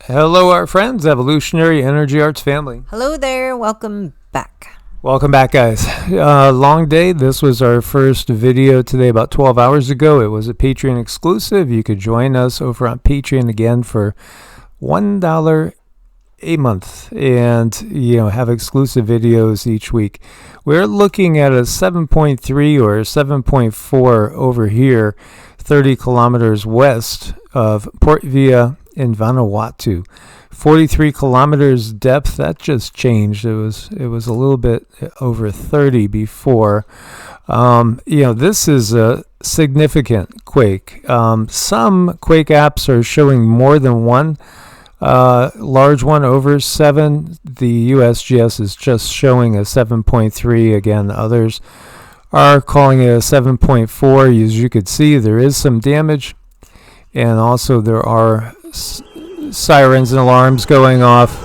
Hello, our friends, Evolutionary Energy Arts family. Hello there. Welcome back. Welcome back, guys. Long day. This was our first video today about 12 hours ago. It was a Patreon exclusive. You could join us over on Patreon again for $1 a month and, have exclusive videos each week. We're looking at a 7.3 or 7.4 over here, 30 kilometers west of Port Vila in Vanuatu. 43 kilometers depth. That just changed. It was a little bit over 30 before. This is a significant quake. Some quake apps are showing more than one large one over 7. The USGS is just showing a 7.3. Again, others are calling it a 7.4. As you could see, there is some damage, and also there are sirens and alarms going off.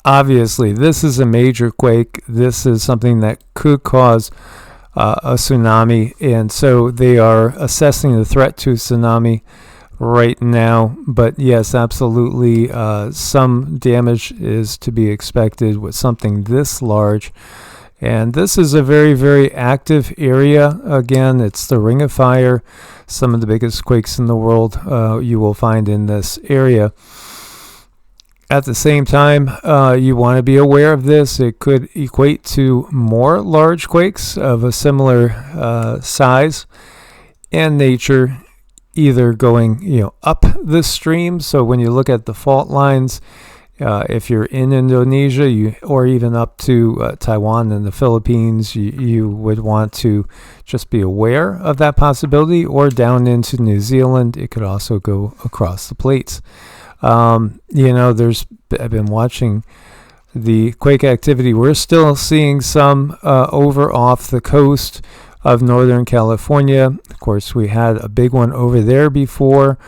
Obviously, this is a major quake. This is something that could cause a tsunami, and so they are assessing the threat to tsunami right now. But yes, absolutely, some damage is to be expected with something this large. And this is a very, very active area. Again, it's the Ring of Fire. Some of the biggest quakes in the world you will find in this area. At the same time, you want to be aware of this. It could equate to more large quakes of a similar size and nature, either going up the stream. So when you look at the fault lines, if you're in Indonesia, or even up to Taiwan and the Philippines, you would want to just be aware of that possibility, or down into New Zealand. It could also go across the plates. I've been watching the quake activity. We're still seeing some over off the coast of Northern California. Of course, we had a big one over there before.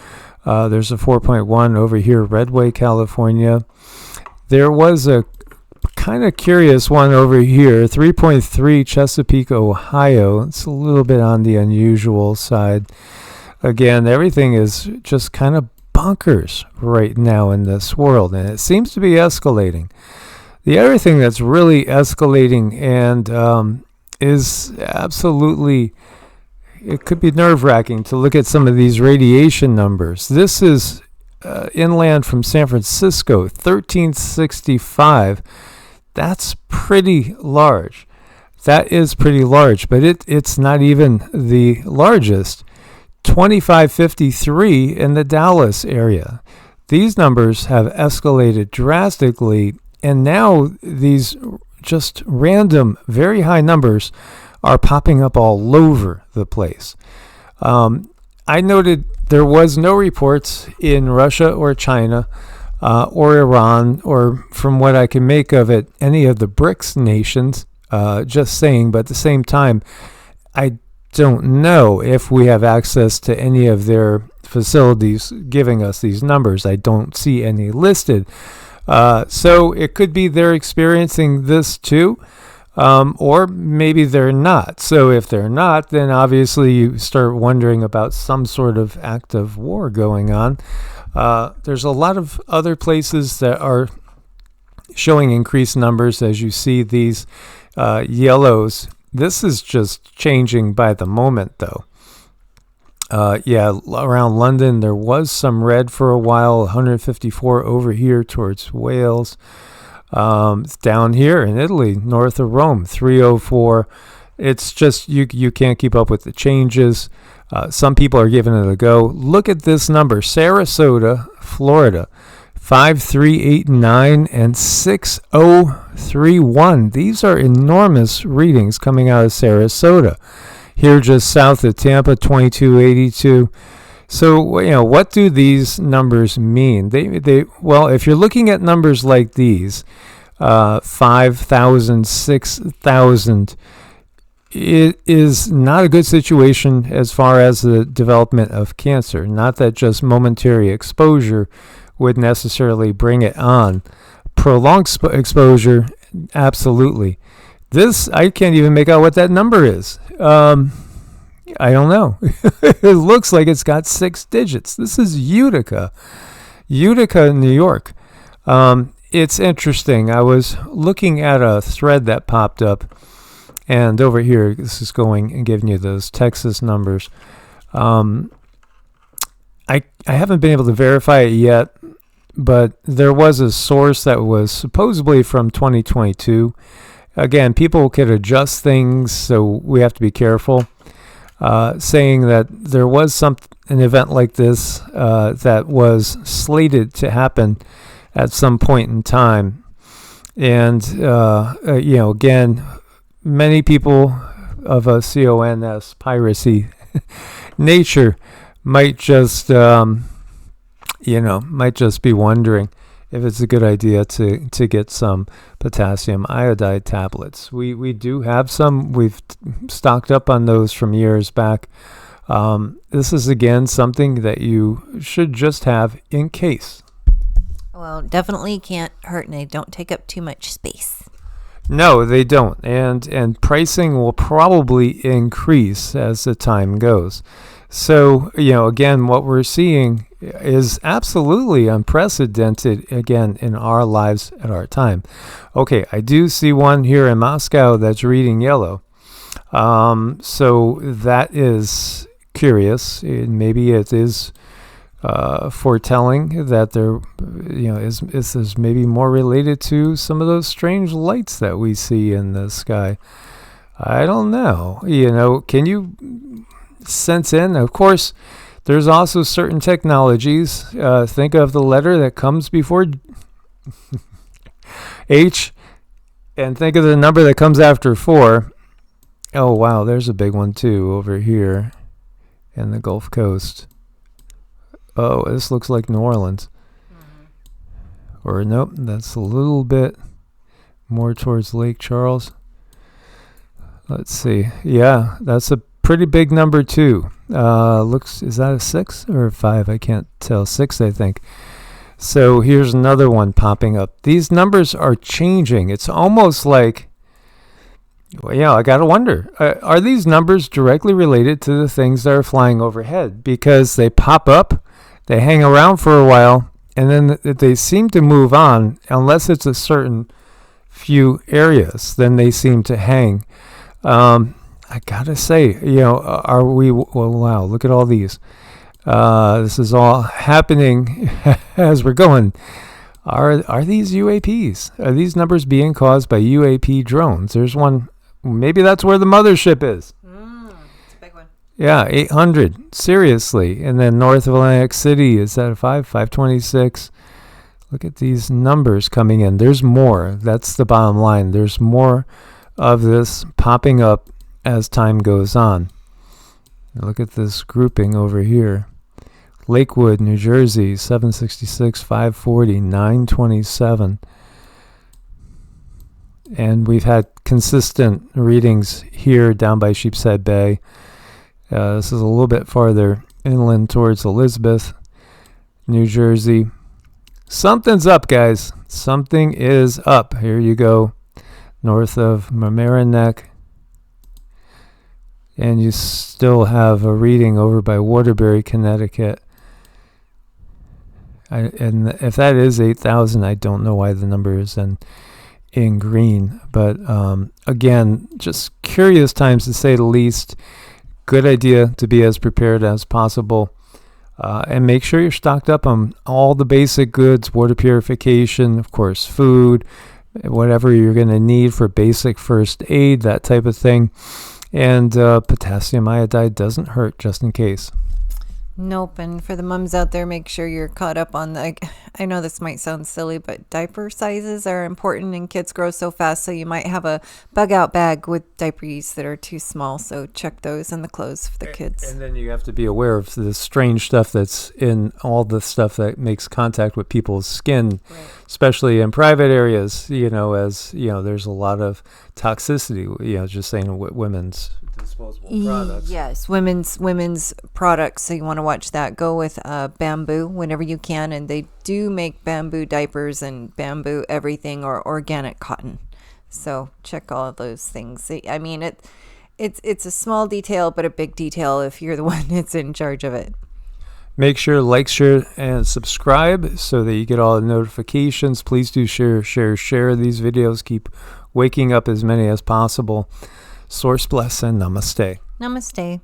There's a 4.1 over here, Redway, California. There was a kind of curious one over here, 3.3, Chesapeake, Ohio. It's a little bit on the unusual side. Again, everything is just kind of bonkers right now in this world, and it seems to be escalating. The other thing that's really escalating and is absolutely, it could be nerve-wracking to look at some of these radiation numbers. This is inland from San Francisco, 1365. That's pretty large. That is pretty large, but it's not even the largest. 2553 in the Dallas area. These numbers have escalated drastically, and now these just random, very high numbers are popping up all over the place. I noted there was no reports in Russia or China or Iran, or from what I can make of it, any of the BRICS nations, just saying, but at the same time, I don't know if we have access to any of their facilities giving us these numbers. I don't see any listed. So it could be they're experiencing this too. Or maybe they're not. So if they're not, then obviously you start wondering about some sort of act of war going on. There's a lot of other places that are showing increased numbers. As you see these yellows, this is just changing by the moment, though. Around London, there was some red for a while, 154 over here towards Wales. Down here in Italy, north of Rome, 304. It's just you can't keep up with the changes. Some people are giving it a go. Look at this number, Sarasota, Florida, 5389 and 6031. These are enormous readings coming out of Sarasota. Here just south of Tampa, 2282. So, what do these numbers mean? Well, if you're looking at numbers like these, 5,000, 6,000, it is not a good situation as far as the development of cancer. Not that just momentary exposure would necessarily bring it on. Prolonged exposure, absolutely. This, I can't even make out what that number is. I don't know. It looks like it's got 6 digits. This is Utica, New York. It's interesting. I was looking at a thread that popped up, and over here, this is going and giving you those Texas numbers. I haven't been able to verify it yet, but there was a source that was supposedly from 2022. Again, people could adjust things, so we have to be careful. Saying that there was an event like this that was slated to happen at some point in time. And, again, many people of a CONS piracy nature might just, might just be wondering if it's a good idea to get some potassium iodide tablets. We do have some. We've stocked up on those from years back. This is, again, something that you should just have in case. Well, definitely can't hurt, and they don't take up too much space. No, they don't. And pricing will probably increase as the time goes. So, again, what we're seeing is absolutely unprecedented, again, in our lives at our time. Okay, I do see one here in Moscow that's reading yellow. So that is curious. Maybe it is foretelling that there, is maybe more related to some of those strange lights that we see in the sky. I don't know. Can you sense in? Of course, there's also certain technologies. Think of the letter that comes before H, and think of the number that comes after 4. Oh, wow, there's a big one too over here in the Gulf Coast. Oh, this looks like New Orleans. Mm-hmm. Or nope, that's a little bit more towards Lake Charles. Let's see. Yeah, that's a pretty big number too. Is that a 6 or a 5? I can't tell. 6, I think. So here's another one popping up. These numbers are changing. It's almost like, I got to wonder, are these numbers directly related to the things that are flying overhead? Because they pop up, they hang around for a while, and then they seem to move on. Unless it's a certain few areas, then they seem to hang. I gotta say, are we? Well, wow! Look at all these. This is all happening as we're going. Are these UAPs? Are these numbers being caused by UAP drones? There's one. Maybe that's where the mothership is. It's a big one. Yeah, 800. Seriously. And then north of Atlantic City, is that a 526? Look at these numbers coming in. There's more. That's the bottom line. There's more of this popping up as time goes on. Look at this grouping over here. Lakewood, New Jersey, 766, 540, 927. And we've had consistent readings here down by Sheepshead Bay. This is a little bit farther inland towards Elizabeth, New Jersey. Something's up, guys. Something is up. Here you go. North of Mamaroneck. And you still have a reading over by Waterbury, Connecticut. And if that is 8,000, I don't know why the number is in green. But again, just curious times to say the least. Good idea to be as prepared as possible. And make sure you're stocked up on all the basic goods, water purification, of course, food, whatever you're going to need for basic first aid, that type of thing. And potassium iodide doesn't hurt, just in case. Nope. And for the mums out there, make sure you're caught up on I know this might sound silly, but diaper sizes are important, and kids grow so fast. So you might have a bug out bag with diapers that are too small. So check those in the clothes for the kids. And then you have to be aware of the strange stuff that's in all the stuff that makes contact with people's skin, right, especially in private areas, as there's a lot of toxicity, just saying women's disposable products. Yes, women's products. So you want to watch that. Go with bamboo whenever you can, and they do make bamboo diapers and bamboo everything, or organic cotton. So check all of those things. I mean, it's a small detail, but a big detail if you're the one that's in charge of it. Make sure to like, share, and subscribe so that you get all the notifications. Please do share these videos. Keep waking up as many as possible. Source bless and namaste. Namaste.